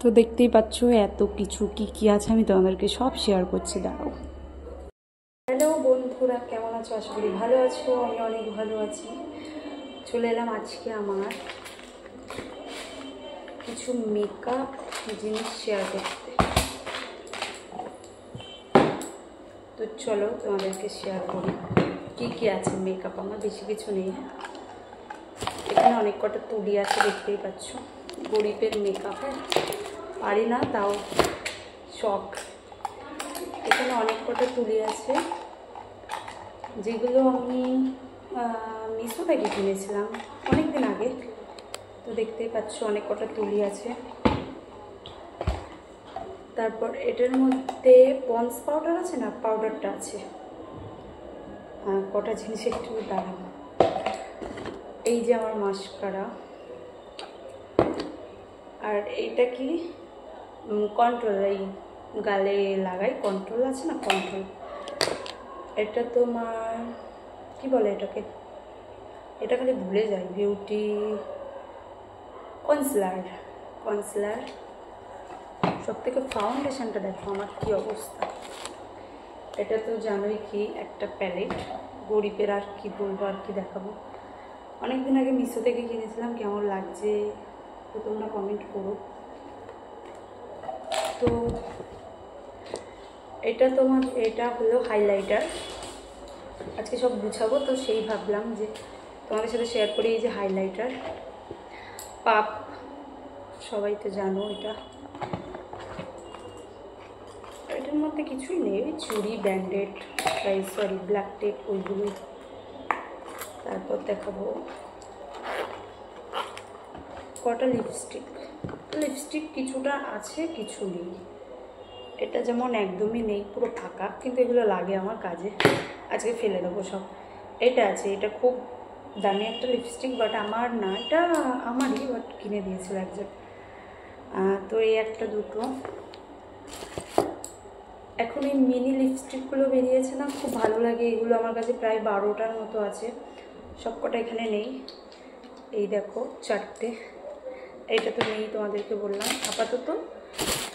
তো দেখতেই পাচ্ছ এত কিছু কি আছে আমি তোমাদেরকে সব শেয়ার করছি, দাঁড়াও। হ্যালো বন্ধুরা, কেমন আছো? আশা করি ভালো আছো। আমি অনেক ভালো আছি। চলে এলাম আজকে আমার কিছু মেকআপ জিনিস শেয়ার করতে। তো চলো তোমাদেরকে শেয়ার করি কি আছে মেকআপ। আমার বেশি কিছু নেই। এখানে অনেক কটা তুলি আছে, দেখতেই পাচ্ছ। গরিবের মেকআপে পারি না, তাও শখ। এখানে অনেক কটা তুলি আছে, যেগুলো আমি মিশো থেকে কিনেছিলাম অনেক দিন আগে। তো দেখতেই পাচ্ছ অনেক কটা তুলি আছে। তারপর এটার মধ্যে পন্স পাউডার আছে না, পাউডারটা আছে। কটা জিনিস একটু দাঁড়ানো। এই যে আমার মাস্কারা, আর এইটা কি কন্ট্রোল, এই গালে লাগাই কন্ট্রোল আছে না, কন্ট্রোল। এটা তোমার কি বলে এটাকে, এটা খালি ভুলে যাই, বিউটি কনসিলার। সব থেকে ফাউন্ডেশনটা দেখো আমার কি অবস্থা। এটা তো জানোই কি একটা প্যালেট, গরিবের। আর কি বলবো, আর কি দেখাবো। অনেক দিন আগে মিশো থেকে কিনেছিলাম, কেমন লাগছে তো তোমরা কমেন্ট করো। তো এটা হলো হাইলাইটার। আজকে সব গুছাবো, তো সেই ভাবলাম যে তোমাদের সাথে শেয়ার করি। এই যে হাইলাইটার পাপ, সবাই তো জানো। এটার মধ্যে কিছুই নেই, চুড়ি, ব্যান্ডেড, ব্ল্যাক টেপ, ওইগুলোই। তারপর দেখাবো কটা লিপস্টিক কিছুটা আছে, কিছু নেই। এটা যেমন একদমই নেই, পুরো ফাঁকা, কিন্তু এগুলো লাগে আমার কাজে। আজকে ফেলে দেবো সব। এটা আছে, এটা খুব দামি একটা লিপস্টিক, বাট আমার না, এটা আমারই, বাট কিনে দিয়েছিল একজন। তো এই একটা দুটো। এখন এই মিনি লিপস্টিকগুলো বেরিয়েছে না, খুব ভালো লাগে এগুলো। আমার কাছে প্রায় 12টার মতো আছে, সবকটা এখানে নেই। এই দেখো 4টে। এইটা তো নেই, তোমাদেরকে বললাম আপাতত।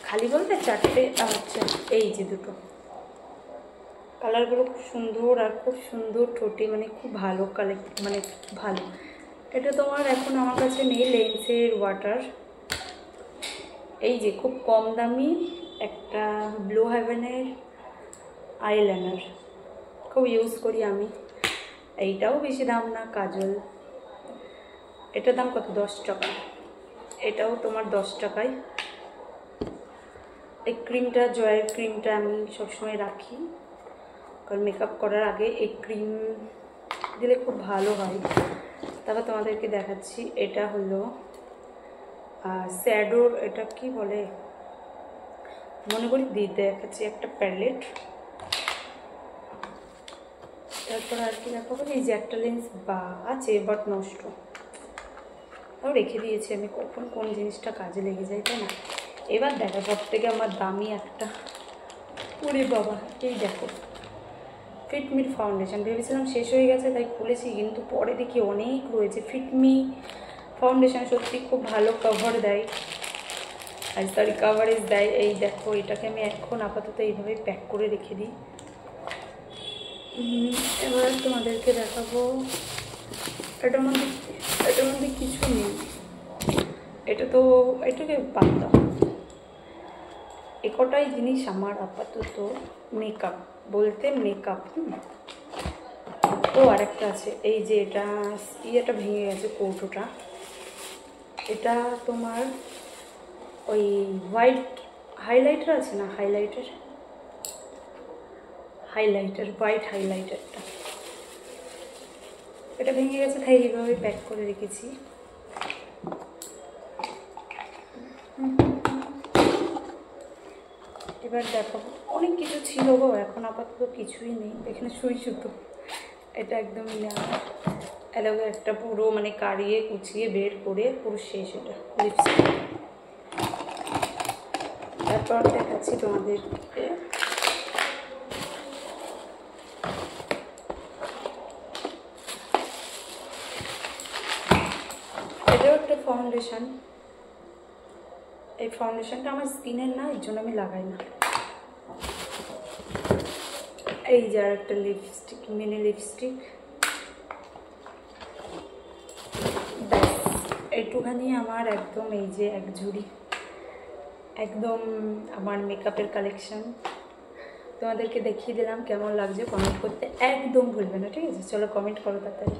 খালি বলতে 4টে। আচ্ছা, এই যে দুটো, কালারগুলো খুব সুন্দর, আর খুব সুন্দর ঠোঁটে, মানে খুব ভালো কালেক্ট, মানে ভালো। এটা তোমার এখন আমার কাছে নেই, লেন্সের ওয়াটার। এই যে খুব কম দামি একটা ব্লু হেভেনের আইলাইনার, খুব ইউজ করি আমি। এইটাও বেশি দাম না, কাজল। এটার দাম কত? 10 টাকা। এটাও তোমার 10 টাকায়। এই ক্রিমটা, জয়ের ক্রিমটা আমি সবসময় রাখি, কারণ মেকআপ করার আগে এই ক্রিম দিলে খুব ভালো হয়। তারপর তোমাদেরকে দেখাচ্ছি, এটা হলো শ্যাডোর, এটা কি বলে মনে করি, দেখাচ্ছি একটা প্যালেট। তারপর আর কি দেখাবো, এই যে একটা লেন্স আছে, বাট নষ্ট, তাও রেখে দিয়েছি আমি। কখন কোন জিনিসটা কাজে লেগে যায়, তাই না? এবার দেখো সব থেকে আমার দামি একটা, ওরে বাবা, এই দেখো ফিটমির ফাউন্ডেশন। ভেবেছিলাম শেষ হয়ে গেছে তাই খুলেছি, কিন্তু পরে দেখি অনেক রয়েছে। ফিটমি ফাউন্ডেশন সত্যি খুব ভালো কভার দেয়, আর সরি কাভারেজ দেয়। এই দেখো, এটাকে আমি এখন আপাতত এইভাবে প্যাক করে রেখে দিই। এবার তোমাদেরকে দেখাবো, এটার মধ্যে কিছু নেই। এটাকে বাদ দাও। কটাই জিনিস আমার আপাতত মেকআপ বলতে মেকআপ। ও আরেকটা আছে, এই যে এটা ভেঙে গেছে, কৌটোটা। এটা তোমার ওই হোয়াইট হাইলাইটার আছে না, হোয়াইট হাইলাইটারটা। এটা ভেঙে গেছে, তাই এইভাবে প্যাক করে রেখেছি। এবার দেখো, অনেক কিছু ছিল গো, এখন আপাতত কিছুই নেই। এখানে সুই সুতো, এটা একদমই না। এলাকা একটা পুরো মানে কাড়িয়ে কুচিয়ে বের করে পুরো শেষ। এটা লিপস্টিক। তারপর দেখাচ্ছি তোমাদেরকে, এটাও একটা ফাউন্ডেশন। এই ফাউন্ডেশনটা আমার স্কিনের না, এর জন্য আমি লাগাই না। এই যে আর একটা লিপস্টিক, মিনি লিপস্টিক, ব্যাস একটুখানি আমার একদম এই যে এক ঝুড়ি একদম আমার মেকআপের কালেকশন তোমাদেরকে দেখিয়ে দিলাম। কেমন লাগছে কমেন্ট করতে একদম ভুলবে না, ঠিক আছে? চলো কমেন্ট করো তাড়াতাড়ি।